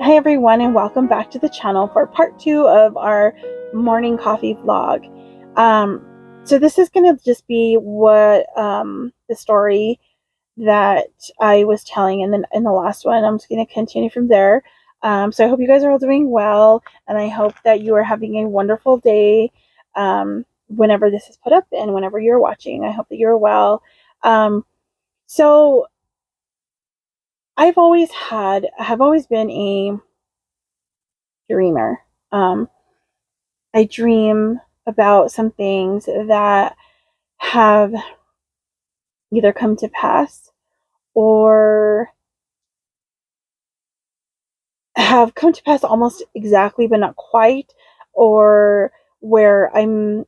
Hi everyone, and welcome back to the channel for part 2 of our morning coffee vlog. So this is going to just be what the story that I was telling in the last one. I'm just going to continue from there. So I hope you guys are all doing well, and I hope that you are having a wonderful day whenever this is put up and whenever you're watching. I hope that you're well. So I have always been a dreamer. I dream about some things that have either come to pass or have come to pass almost exactly, but not quite, or where I'm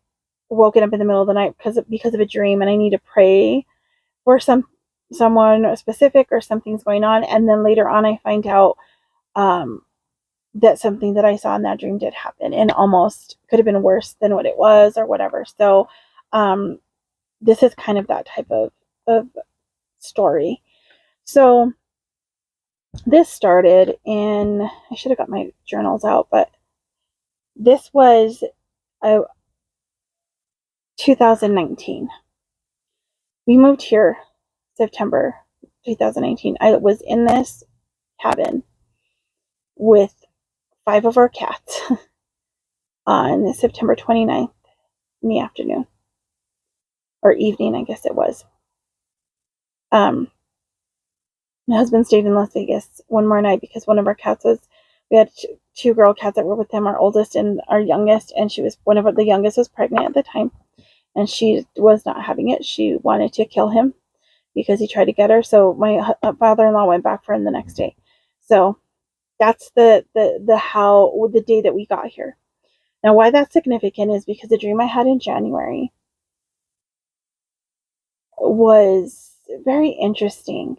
woken up in the middle of the night because of a dream and I need to pray for someone specific or something's going on, and then later on I find out that something that I saw in that dream did happen and almost could have been worse than what it was or whatever. So this is kind of that type of story. So this started in, I should have got my journals out, but this was 2019. We moved here September 2019. I was in this cabin with 5 of our cats on September 29th in the afternoon, or evening, I guess it was. My husband stayed in Las Vegas one more night because one of our cats we had two girl cats that were with him, our oldest and our youngest, and the youngest was pregnant at the time, and she was not having it. She wanted to kill him because he tried to get her. So my father-in-law went back for him the next day. So that's the day that we got here. Now, why that's significant is because the dream I had in January was very interesting.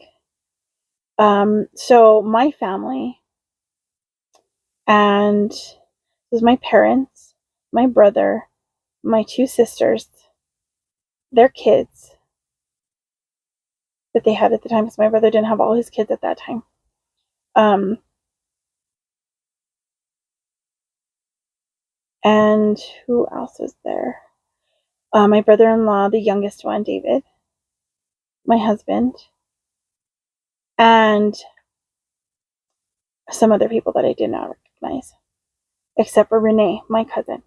So my family, and it was my parents, my brother, my 2 sisters, their kids that they had at the time, because my brother didn't have all his kids at that time. And who else was there? My brother-in-law, the youngest one, David, my husband, and some other people that I did not recognize, except for Renee, my cousin.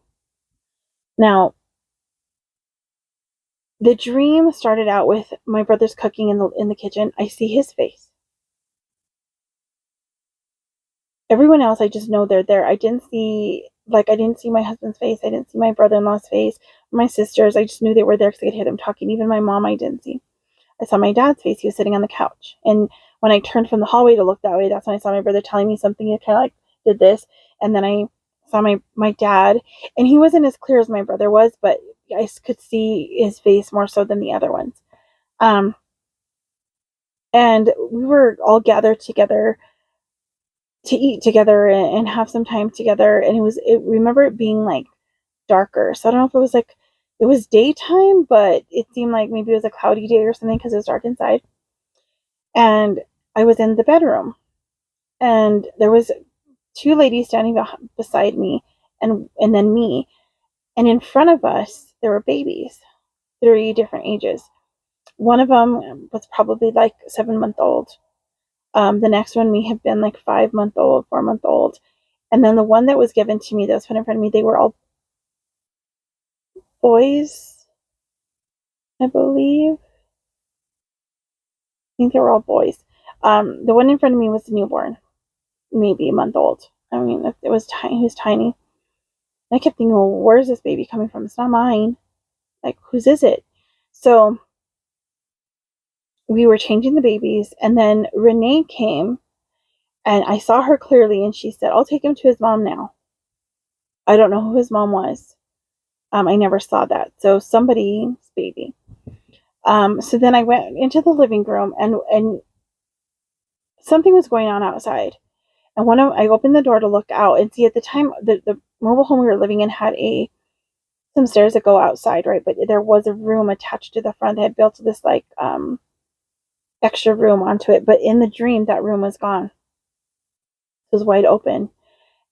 Now, the dream started out with my brother's cooking in the kitchen. I see his face. Everyone else, I just know they're there. I didn't see my husband's face. I didn't see my brother-in-law's face, my sisters. I just knew they were there because I could hear them talking. Even my mom, I didn't see. I saw my dad's face. He was sitting on the couch. And when I turned from the hallway to look that way, that's when I saw my brother telling me something. He kind of like did this. And then I saw my dad. And he wasn't as clear as my brother was, but I could see his face more so than the other ones. And we were all gathered together to eat together and have some time together. And remember it being like darker. So I don't know if it was daytime, but it seemed like maybe it was a cloudy day or something because it was dark inside. And I was in the bedroom, and there was 2 ladies standing beside me, and then me, and in front of us there were babies, 3 different ages. One of them was probably like 7-month-old. The next one may have been like 5-month-old, 4-month-old, and then the one that was given to me, that was put in front of me, they were all boys, I believe. I think they were all boys. The one in front of me was a newborn, maybe a month old. I mean, it was tiny. He was tiny. And I kept thinking, well, where's this baby coming from? It's not mine. Like, whose is it? So we were changing the babies, and then Renee came, and I saw her clearly, and she said, I'll take him to his mom now. I don't know who his mom was. I never saw that. So somebody's baby. So then I went into the living room, and something was going on outside. And I opened the door to look out, and see, at the time, the mobile home we were living in had some stairs that go outside, right? But there was a room attached to the front. They had built this like extra room onto it. But in the dream, that room was gone. It was wide open.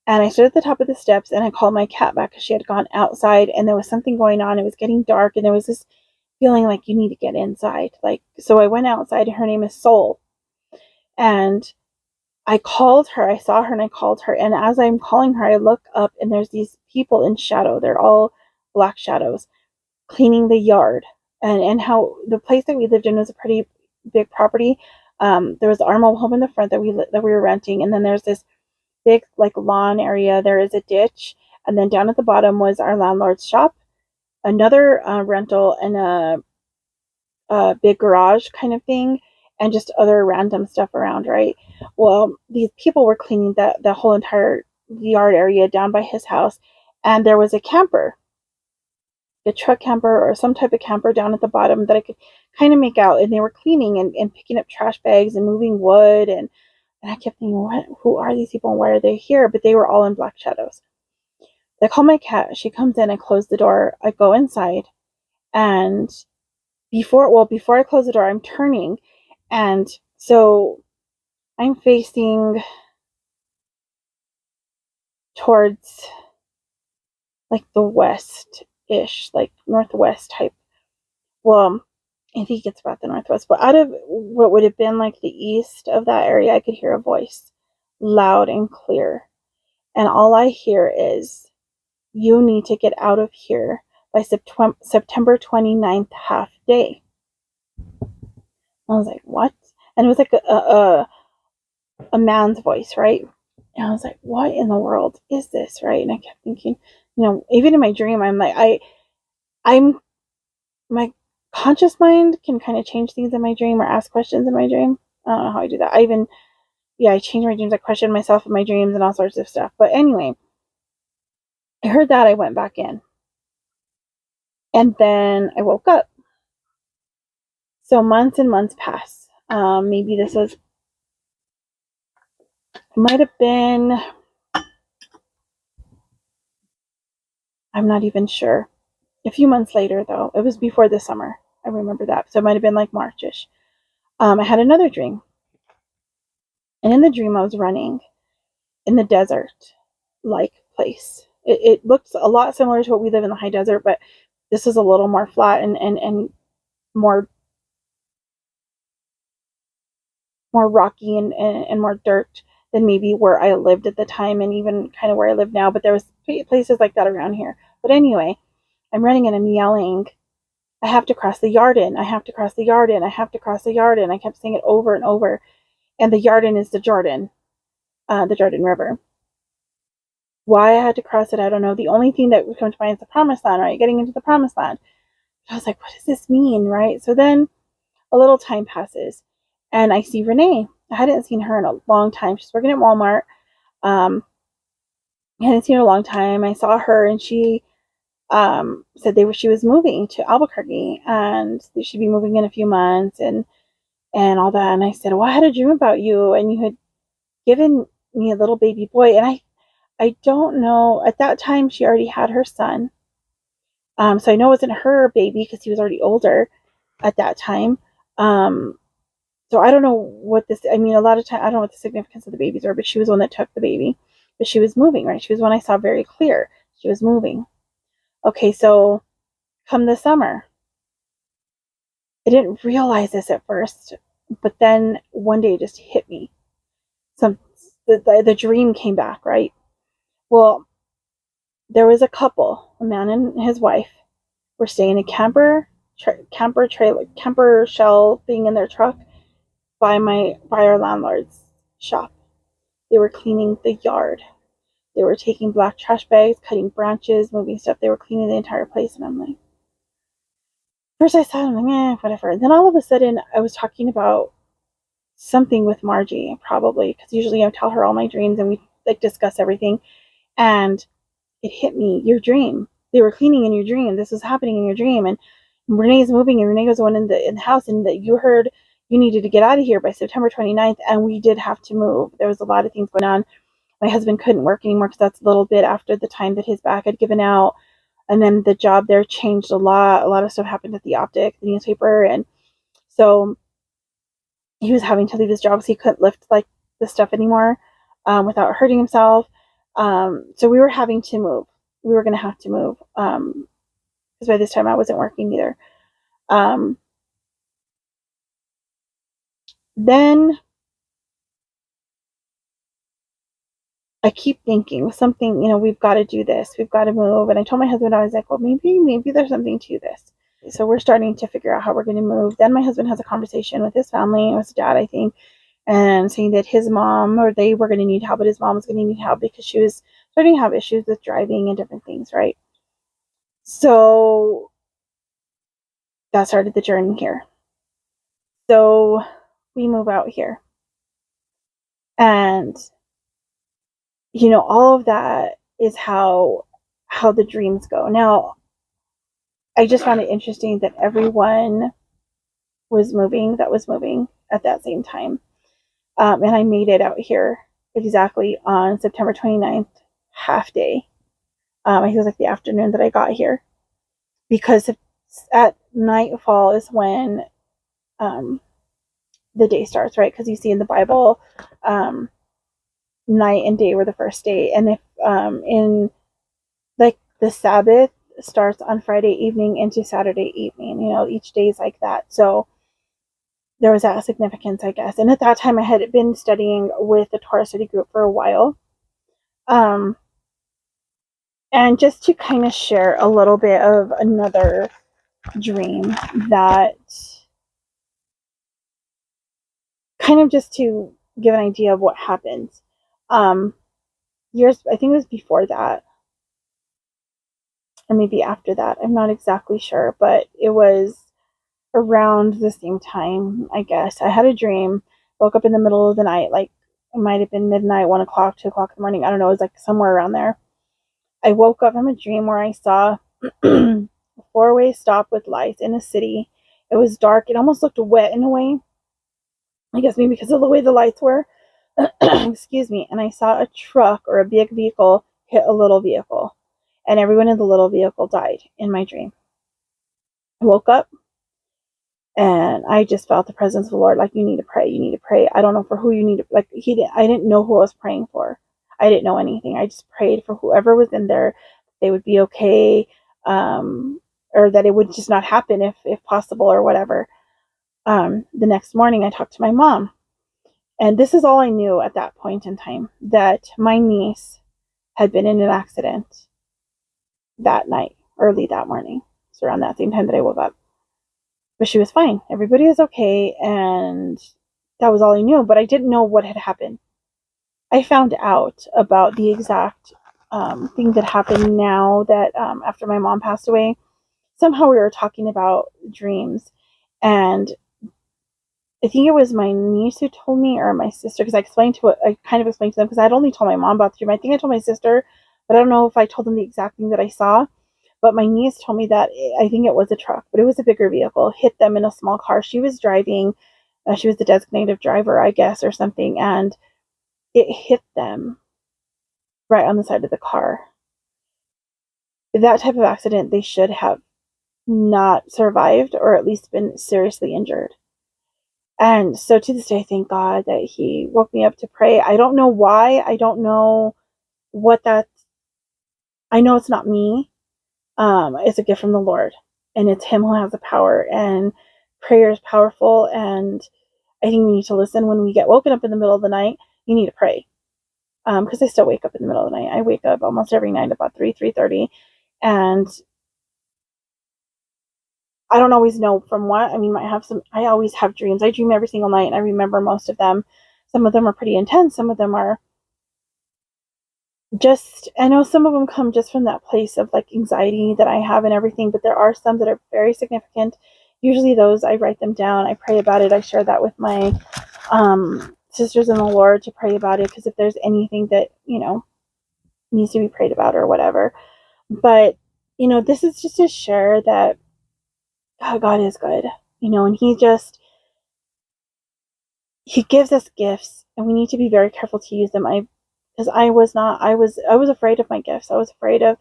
And I stood at the top of the steps and I called my cat back because she had gone outside and there was something going on. It was getting dark and there was this feeling like you need to get inside. Like, so I went outside and her name is Soul. And I called her. I saw her and I called her. And as I'm calling her, I look up and there's these people in shadow. They're all black shadows cleaning the yard. And how the place that we lived in was a pretty big property. There was the Armo home in the front that we were renting, and then there's this big like lawn area. There is a ditch, and then down at the bottom was our landlord's shop, another rental, and a big garage kind of thing, and just other random stuff around, right? Well, these people were cleaning the whole entire yard area down by his house, and there was a camper, a truck camper or some type of camper down at the bottom that I could kind of make out, and they were cleaning and picking up trash bags and moving wood, and I kept thinking, what? Who are these people and why are they here? But they were all in black shadows. I call my cat. She comes in. I close the door. I go inside, and before I close the door, I'm turning, and so I'm facing towards like the west-ish, like northwest type. Well, I think it's about the northwest, but out of what would have been like the east of that area, I could hear a voice loud and clear. And all I hear is, you need to get out of here by September 29th half day. I was like, what? And it was like a man's voice, right? And I was like, what in the world is this, right? And I kept thinking, even in my dream, I'm like, my conscious mind can kind of change things in my dream or ask questions in my dream. I don't know how I do that. I change my dreams. I question myself in my dreams and all sorts of stuff. But anyway, I heard that. I went back in. And then I woke up. So months and months pass. Maybe this was, it might have been, I'm not even sure. A few months later, though. It was before the summer. I remember that. So it might have been like Marchish. I had another dream. And in the dream, I was running in the desert-like place. It looks a lot similar to what we live in the high desert, but this is a little more flat and more rocky and more dirt than maybe where I lived at the time and even kind of where I live now. But there was places like that around here. But anyway, I'm running and I'm yelling, I have to cross the Yarden. I have to cross the Yarden. I have to cross the Yarden. I kept saying it over and over. And the Yarden is the Jordan River. Why I had to cross it, I don't know. The only thing that would come to mind is the promised land, right? Getting into the promised land. I was like, what does this mean, right? So then a little time passes and I see Renee. I hadn't seen her in a long time. She's working at Walmart. I hadn't seen her in a long time. I saw her and she said she was moving to Albuquerque and she'd be moving in a few months and all that. And I said, well, I had a dream about you and you had given me a little baby boy. And I don't know, at that time she already had her son. So I know it wasn't her baby because he was already older at that time. So I don't know what a lot of time, I don't know what the significance of the babies were, but she was the one that took the baby. But she was moving, right? She was one I saw very clear. She was moving. Okay, so come the summer. I didn't realize this at first, but then one day it just hit me. The dream came back, right? Well, there was a couple, a man and his wife, were staying in a camper shell thing in their truck by our landlord's shop. They were cleaning the yard. They were taking black trash bags, cutting branches, moving stuff. They were cleaning the entire place, and I'm like, first I saw it, I'm like, whatever. And then all of a sudden, I was talking about something with Margie, probably, because usually I tell her all my dreams and we like discuss everything. And it hit me, your dream. They were cleaning in your dream. This was happening in your dream. And Renee's moving, and Renee was the one in the house, and that you heard you needed to get out of here by September 29th, and we did have to move. There was a lot of things going on. My husband couldn't work anymore because that's a little bit after the time that his back had given out. And then the job there changed a lot. A lot of stuff happened at the Optic, the newspaper. And so he was having to leave his job because he couldn't lift like the stuff anymore. without hurting himself. So we were having to move. We were going to have to move because by this time I wasn't working either. Then I keep thinking something, we've got to do this. We've got to move. And I told my husband, I was like, well, maybe there's something to this. So we're starting to figure out how we're going to move. Then my husband has a conversation with his family, with his dad, I think, and saying that his mom, or they were going to need help, but his mom was going to need help because she was starting to have issues with driving and different things, right? So that started the journey here. So we move out here. And, all of that is how the dreams go. Now, I just found it interesting that everyone was moving at that same time. And I made it out here exactly on September 29th, half day. I think it was like the afternoon that I got here. Because at nightfall is when the day starts, right? Because you see in the Bible, night and day were the first day. And if in like the Sabbath starts on Friday evening into Saturday evening, each day is like that. So there was that significance, I guess. And at that time, I had been studying with the Torah study group for a while. And just to kind of share a little bit of another dream that kind of just to give an idea of what happened. Years, I think it was before that, or maybe after that. I'm not exactly sure, but it was around the same time, I guess. I had a dream, woke up in the middle of the night, like it might have been midnight, 1 o'clock, 2 o'clock in the morning. I don't know. It was like somewhere around there. I woke up from a dream where I saw a four-way stop with lights in a city. It was dark. It almost looked wet in a way. I guess maybe because of the way the lights were. Excuse me. And I saw a truck or a big vehicle hit a little vehicle. And everyone in the little vehicle died in my dream. I woke up and I just felt the presence of the Lord. Like, you need to pray. You need to pray. I don't know for who you need to, like, I didn't know who I was praying for. I didn't know anything. I just prayed for whoever was in there. They would be okay. Or that it would just not happen if possible or whatever. The next morning I talked to my mom. And this is all I knew at that point in time, that my niece had been in an accident that night, early that morning. So around that same time that I woke up. But she was fine. Everybody was okay. And that was all I knew. But I didn't know what had happened. I found out about the exact thing that happened now that after my mom passed away. Somehow we were talking about dreams. And I think it was my niece who told me, or my sister, because I kind of explained to them, because I had only told my mom about the dream. I think I told my sister, but I don't know if I told them the exact thing that I saw. But my niece told me that I think it was a truck, but it was a bigger vehicle, hit them in a small car. She was driving. She was the designated driver, I guess, or something. And it hit them right on the side of the car. That type of accident, they should have not survived, or at least been seriously injured. And so to this day, I thank God that He woke me up to pray. I don't know why. I don't know what that's. I know it's not me. It's a gift from the Lord, and it's Him who has the power. And prayer is powerful. And I think we need to listen when we get woken up in the middle of the night. You need to pray, because I still wake up in the middle of the night. I wake up almost every night about 3:30, and I don't always know from what. I mean, I always have dreams. I dream every single night, and I remember most of them. Some of them are pretty intense. Some of them are just, I know some of them come just from that place of like anxiety that I have and everything, but there are some that are very significant. Usually those, I write them down. I pray about it. I share that with my sisters in the Lord to pray about it, because if there's anything that, needs to be prayed about or whatever. But, this is just to share that God is good, and He gives us gifts, and we need to be very careful to use them. Because I was afraid of my gifts. I was afraid of,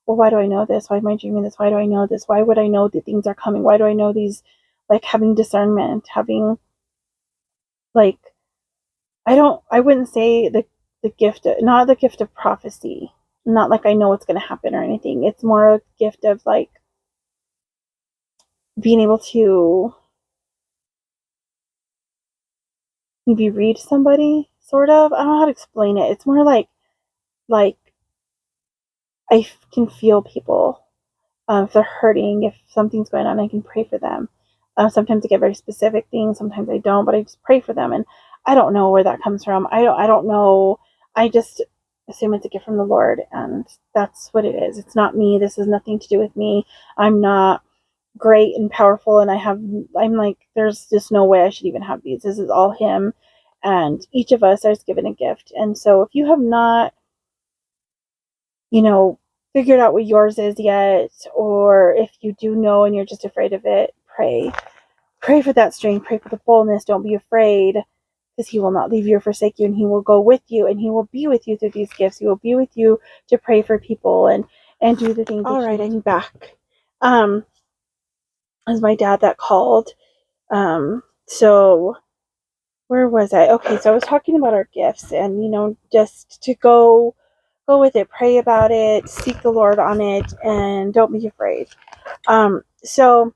well, why do I know this? Why am I dreaming this? Why do I know this? Why would I know that things are coming? Why do I know these? Like, having discernment, having, like, I wouldn't say that the gift, not the gift of prophecy, not like I know what's going to happen or anything. It's more a gift of like being able to maybe read somebody, sort of. I don't know how to explain it. It's more like I can feel people. If they're hurting, if something's going on, I can pray for them. Sometimes I get very specific things, sometimes I don't, but I just pray for them. And I don't know where that comes from. I don't know. I just assume it's a gift from the Lord, and that's what it is. It's not me. This has nothing to do with me. I'm not great and powerful, and I'm like, there's just no way I should even have these. This is all Him, and each of us is given a gift. And so if you have not, figured out what yours is yet, or if you do know and you're just afraid of it, pray. Pray for that strength. Pray for the boldness. Don't be afraid, because He will not leave you or forsake you, and He will go with you, and He will be with you through these gifts. He will be with you to pray for people and do the things. All right, I'm back. It was my dad that called. So where was I? Okay, so I was talking about our gifts, and just to go with it, pray about it, seek the Lord on it, and don't be afraid. So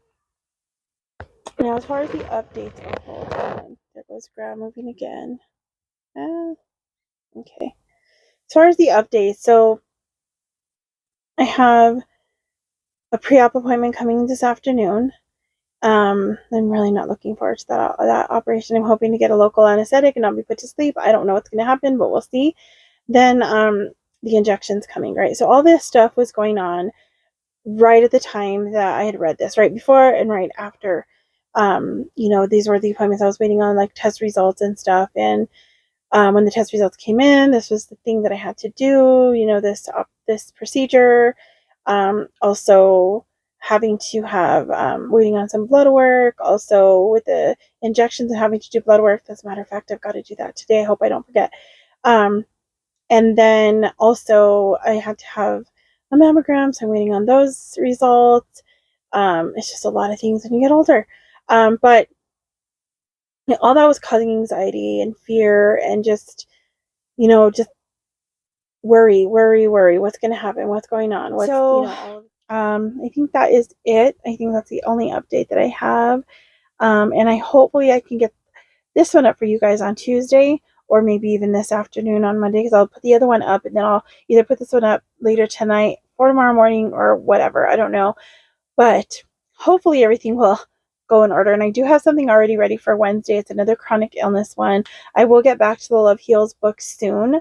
now as far as the updates, hold on. There goes Grab moving again. Okay. As far as the updates, so I have a pre-op appointment coming this afternoon. I'm really not looking forward to that operation. I'm hoping to get a local anesthetic and not be put to sleep. I don't know what's going to happen, but we'll see. Then the injection's coming, right? So all this stuff was going on right at the time that I had read this, right before and right after. These were the appointments I was waiting on, like test results and stuff. And when the test results came in, this was the thing that I had to do, this procedure. Also having to have, waiting on some blood work, also with the injections and having to do blood work. As a matter of fact, I've got to do that today. I hope I don't forget. And then also I had to have a mammogram, so I'm waiting on those results. It's just a lot of things when you get older. But all that was causing anxiety and fear and just worry. What's going to happen? What's going on? I think that is it. I think that's the only update that I have. And hopefully I can get this one up for you guys on Tuesday, or maybe even this afternoon on Monday, because I'll put the other one up and then I'll either put this one up later tonight or tomorrow morning or whatever. I don't know. But hopefully everything will go in order. And I do have something already ready for Wednesday. It's another chronic illness one. I will get back to the Love Heals book soon.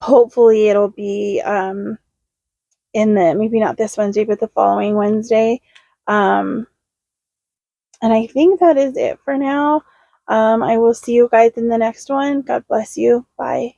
Hopefully it'll be maybe not this Wednesday, but the following Wednesday. And I think that is it for now. I will see you guys in the next one. God bless you. Bye.